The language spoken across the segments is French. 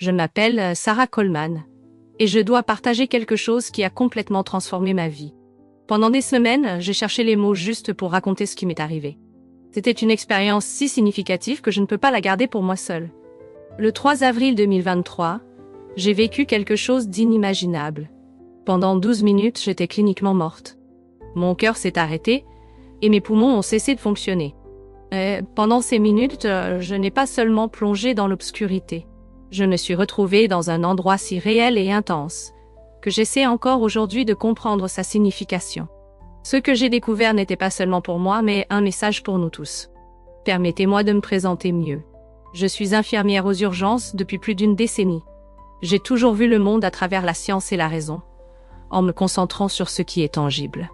Je m'appelle Sarah Coleman et je dois partager quelque chose qui a complètement transformé ma vie. Pendant des semaines, j'ai cherché les mots justes pour raconter ce qui m'est arrivé. C'était une expérience si significative que je ne peux pas la garder pour moi seule. Le 3 avril 2023, j'ai vécu quelque chose d'inimaginable. Pendant 12 minutes, j'étais cliniquement morte. Mon cœur s'est arrêté et mes poumons ont cessé de fonctionner. Pendant ces minutes, je n'ai pas seulement plongé dans l'obscurité. Je me suis retrouvée dans un endroit si réel et intense que j'essaie encore aujourd'hui de comprendre sa signification. Ce que j'ai découvert n'était pas seulement pour moi, mais un message pour nous tous. Permettez-moi de me présenter mieux. Je suis infirmière aux urgences depuis plus d'une décennie. J'ai toujours vu le monde à travers la science et la raison, en me concentrant sur ce qui est tangible.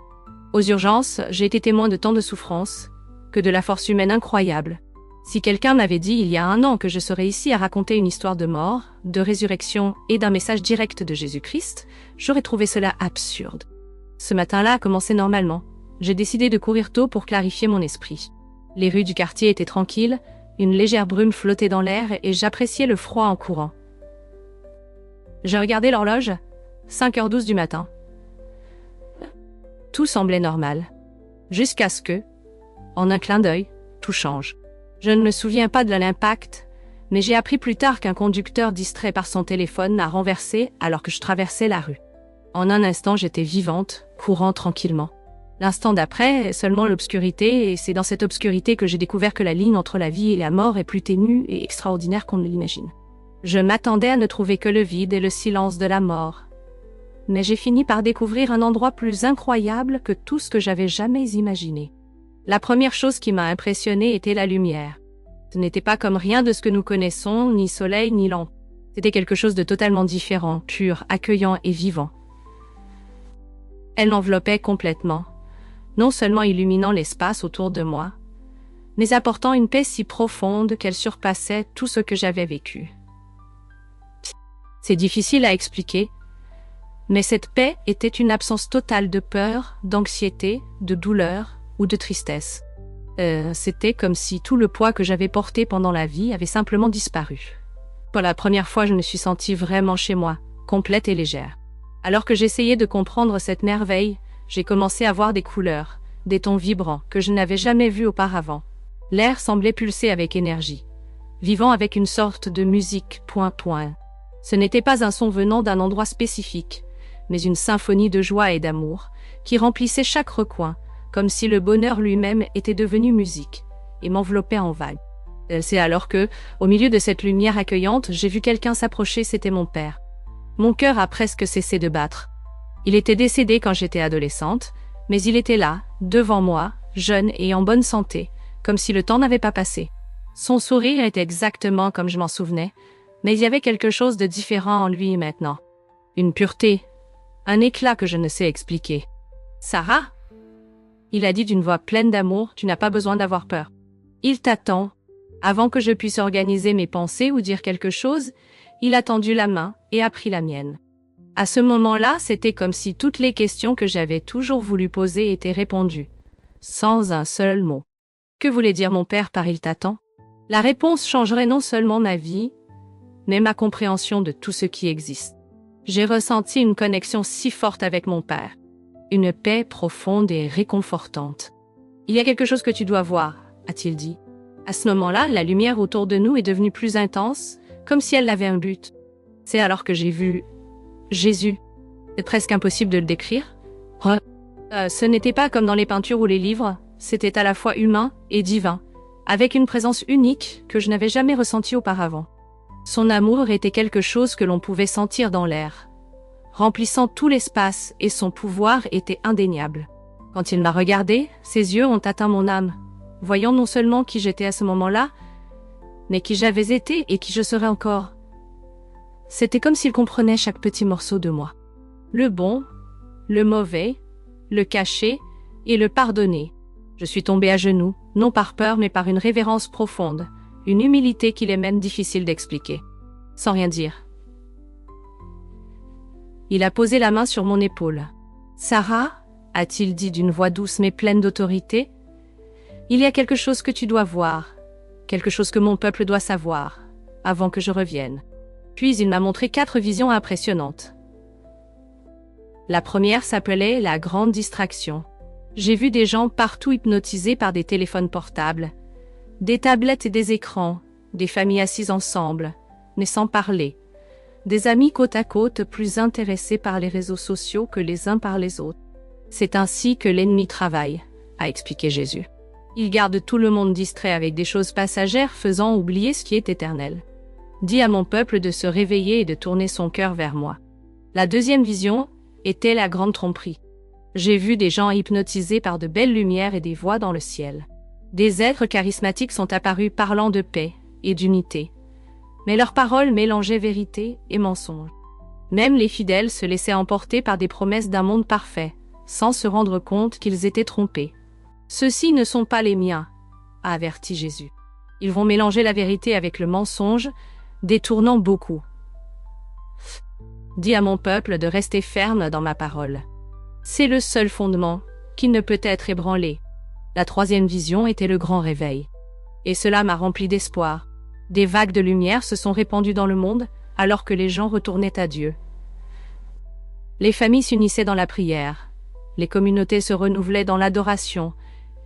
Aux urgences, j'ai été témoin de tant de souffrances, que de la force humaine incroyable. Si quelqu'un m'avait dit il y a 1 an que je serais ici à raconter une histoire de mort, de résurrection et d'un message direct de Jésus-Christ, j'aurais trouvé cela absurde. Ce matin-là a commencé normalement. J'ai décidé de courir tôt pour clarifier mon esprit. Les rues du quartier étaient tranquilles, une légère brume flottait dans l'air et j'appréciais le froid en courant. J'ai regardé l'horloge, 5h12 du matin. Tout semblait normal. Jusqu'à ce que, en un clin d'œil, tout change. Je ne me souviens pas de l'impact, mais j'ai appris plus tard qu'un conducteur distrait par son téléphone a renversé alors que je traversais la rue. En un instant, j'étais vivante, courant tranquillement. L'instant d'après, seulement l'obscurité, et c'est dans cette obscurité que j'ai découvert que la ligne entre la vie et la mort est plus ténue et extraordinaire qu'on ne l'imagine. Je m'attendais à ne trouver que le vide et le silence de la mort. Mais j'ai fini par découvrir un endroit plus incroyable que tout ce que j'avais jamais imaginé. La première chose qui m'a impressionnée était la lumière. Ce n'était pas comme rien de ce que nous connaissons, ni soleil, ni lampe. C'était quelque chose de totalement différent, pur, accueillant et vivant. Elle m'enveloppait complètement, non seulement illuminant l'espace autour de moi, mais apportant une paix si profonde qu'elle surpassait tout ce que j'avais vécu. C'est difficile à expliquer, mais cette paix était une absence totale de peur, d'anxiété, de douleur ou de tristesse. C'était comme si tout le poids que j'avais porté pendant la vie avait simplement disparu. Pour la première fois, je me suis sentie vraiment chez moi, complète et légère. Alors que j'essayais de comprendre cette merveille, j'ai commencé à voir des couleurs, des tons vibrants que je n'avais jamais vus auparavant. L'air semblait pulser avec énergie, vivant avec une sorte de musique, Ce n'était pas un son venant d'un endroit spécifique, mais une symphonie de joie et d'amour qui remplissait chaque recoin, comme si le bonheur lui-même était devenu musique, et m'enveloppait en vagues. C'est alors que, au milieu de cette lumière accueillante, j'ai vu quelqu'un s'approcher, c'était mon père. Mon cœur a presque cessé de battre. Il était décédé quand j'étais adolescente, mais il était là, devant moi, jeune et en bonne santé, comme si le temps n'avait pas passé. Son sourire était exactement comme je m'en souvenais, mais il y avait quelque chose de différent en lui maintenant. Une pureté, un éclat que je ne sais expliquer. « Sarah ?» Il a dit d'une voix pleine d'amour, « Tu n'as pas besoin d'avoir peur. Il t'attend. » Avant que je puisse organiser mes pensées ou dire quelque chose, il a tendu la main et a pris la mienne. À ce moment-là, c'était comme si toutes les questions que j'avais toujours voulu poser étaient répondues, sans un seul mot. Que voulait dire mon père par « il t'attend » ? La réponse changerait non seulement ma vie, mais ma compréhension de tout ce qui existe. J'ai ressenti une connexion si forte avec mon père. Une paix profonde et réconfortante. « Il y a quelque chose que tu dois voir », a-t-il dit. À ce moment-là, la lumière autour de nous est devenue plus intense, comme si elle avait un but. C'est alors que j'ai vu Jésus. C'est presque impossible de le décrire. Ce n'était pas comme dans les peintures ou les livres, c'était à la fois humain et divin, avec une présence unique que je n'avais jamais ressentie auparavant. Son amour était quelque chose que l'on pouvait sentir dans l'air, remplissant tout l'espace, et son pouvoir était indéniable. Quand il m'a regardé, ses yeux ont atteint mon âme, voyant non seulement qui j'étais à ce moment-là, mais qui j'avais été et qui je serais encore. C'était comme s'il comprenait chaque petit morceau de moi. Le bon, le mauvais, le caché et le pardonné. Je suis tombée à genoux, non par peur mais par une révérence profonde, une humilité qu'il est même difficile d'expliquer. Sans rien dire. Il a posé la main sur mon épaule. « Sarah » a-t-il dit d'une voix douce mais pleine d'autorité, « il y a quelque chose que tu dois voir, quelque chose que mon peuple doit savoir, avant que je revienne. » Puis il m'a montré 4 visions impressionnantes. La première s'appelait la grande distraction. J'ai vu des gens partout hypnotisés par des téléphones portables, des tablettes et des écrans, des familles assises ensemble, mais sans parler, des amis côte à côte plus intéressés par les réseaux sociaux que les uns par les autres. C'est ainsi que l'ennemi travaille, a expliqué Jésus. Il garde tout le monde distrait avec des choses passagères faisant oublier ce qui est éternel. Dis à mon peuple de se réveiller et de tourner son cœur vers moi. La deuxième vision était la grande tromperie. J'ai vu des gens hypnotisés par de belles lumières et des voix dans le ciel. Des êtres charismatiques sont apparus parlant de paix et d'unité. Mais leurs paroles mélangeaient vérité et mensonge. Même les fidèles se laissaient emporter par des promesses d'un monde parfait, sans se rendre compte qu'ils étaient trompés. Ceux-ci ne sont pas les miens, a averti Jésus. Ils vont mélanger la vérité avec le mensonge, détournant beaucoup. Dis à mon peuple de rester ferme dans ma parole. C'est le seul fondement qui ne peut être ébranlé. La troisième vision était le grand réveil. Et cela m'a rempli d'espoir. Des vagues de lumière se sont répandues dans le monde, alors que les gens retournaient à Dieu. Les familles s'unissaient dans la prière, les communautés se renouvelaient dans l'adoration,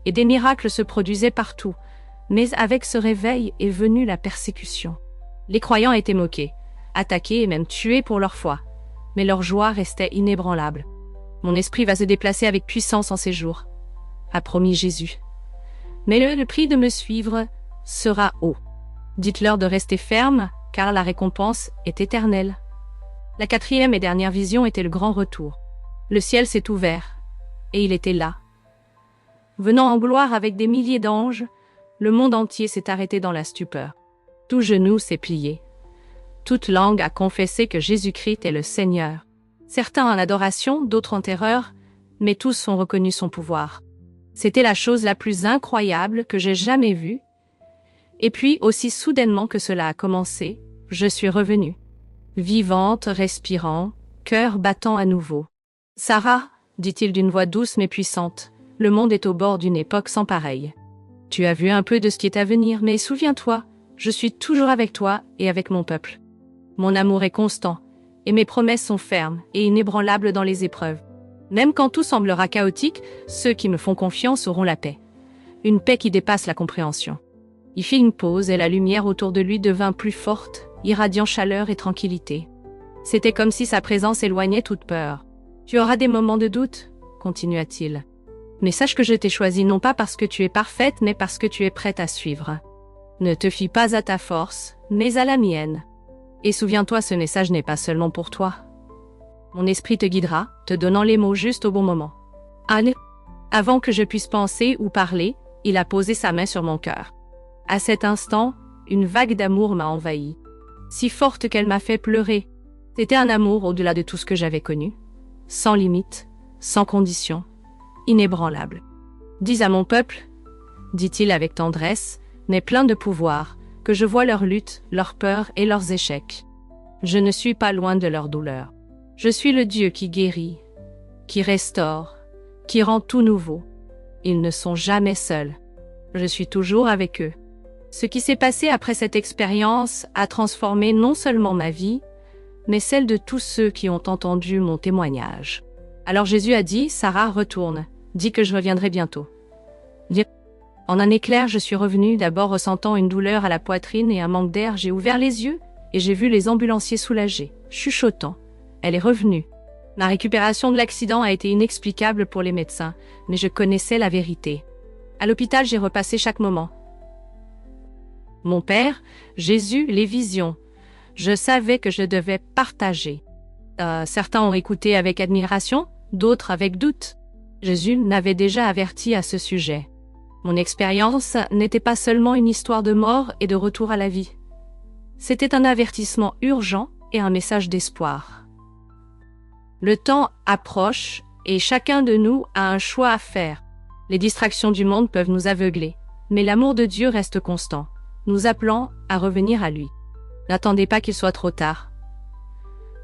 et des miracles se produisaient partout. Mais avec ce réveil est venue la persécution. Les croyants étaient moqués, attaqués et même tués pour leur foi. Mais leur joie restait inébranlable. Mon esprit va se déplacer avec puissance en ces jours, a promis Jésus. Mais le prix de me suivre sera haut. Dites-leur de rester ferme, car la récompense est éternelle. La quatrième et dernière vision était le grand retour. Le ciel s'est ouvert, et il était là. Venant en gloire avec des milliers d'anges, le monde entier s'est arrêté dans la stupeur. Tout genou s'est plié. Toute langue a confessé que Jésus-Christ est le Seigneur. Certains en adoration, d'autres en terreur, mais tous ont reconnu son pouvoir. C'était la chose la plus incroyable que j'ai jamais vue. Et puis, aussi soudainement que cela a commencé, je suis revenue. Vivante, respirant, cœur battant à nouveau. « Sarah, dit-il d'une voix douce mais puissante, le monde est au bord d'une époque sans pareille. Tu as vu un peu de ce qui est à venir, mais souviens-toi, je suis toujours avec toi et avec mon peuple. Mon amour est constant, et mes promesses sont fermes et inébranlables dans les épreuves. Même quand tout semblera chaotique, ceux qui me font confiance auront la paix. Une paix qui dépasse la compréhension. » Il fit une pause et la lumière autour de lui devint plus forte, irradiant chaleur et tranquillité. C'était comme si sa présence éloignait toute peur. « Tu auras des moments de doute, continua-t-il. Mais sache que je t'ai choisi non pas parce que tu es parfaite, mais parce que tu es prête à suivre. Ne te fie pas à ta force, mais à la mienne. Et souviens-toi, ce message n'est pas seulement pour toi. Mon esprit te guidera, te donnant les mots justes au bon moment. Allez. Avant que je puisse penser ou parler, il a posé sa main sur mon cœur. À cet instant, une vague d'amour m'a envahi. Si forte qu'elle m'a fait pleurer. C'était un amour au-delà de tout ce que j'avais connu. Sans limite, sans condition, inébranlable. Dis à mon peuple, dit-il avec tendresse, mais plein de pouvoir, que je vois leurs luttes, leurs peurs et leurs échecs. Je ne suis pas loin de leur douleur. Je suis le Dieu qui guérit, qui restaure, qui rend tout nouveau. Ils ne sont jamais seuls. Je suis toujours avec eux. Ce qui s'est passé après cette expérience a transformé non seulement ma vie, mais celle de tous ceux qui ont entendu mon témoignage. Alors Jésus a dit, « Sarah, retourne, dis que je reviendrai bientôt. » En un éclair, je suis revenue, d'abord ressentant une douleur à la poitrine et un manque d'air. J'ai ouvert les yeux et j'ai vu les ambulanciers soulagés, chuchotant. Elle est revenue. Ma récupération de l'accident a été inexplicable pour les médecins, mais je connaissais la vérité. À l'hôpital, j'ai repassé chaque moment. Mon Père, Jésus, les visions. Je savais que je devais partager. Certains ont écouté avec admiration, d'autres avec doute. Jésus m'avait déjà averti à ce sujet. Mon expérience n'était pas seulement une histoire de mort et de retour à la vie. C'était un avertissement urgent et un message d'espoir. Le temps approche et chacun de nous a un choix à faire. Les distractions du monde peuvent nous aveugler, mais l'amour de Dieu reste constant, nous appelant à revenir à lui. N'attendez pas qu'il soit trop tard.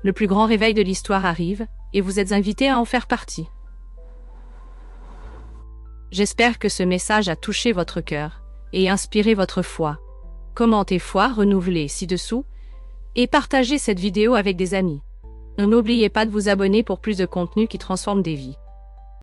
Le plus grand réveil de l'histoire arrive et vous êtes invités à en faire partie. J'espère que ce message a touché votre cœur et inspiré votre foi. Commentez foi renouvelée ci-dessous et partagez cette vidéo avec des amis. N'oubliez pas de vous abonner pour plus de contenu qui transforme des vies.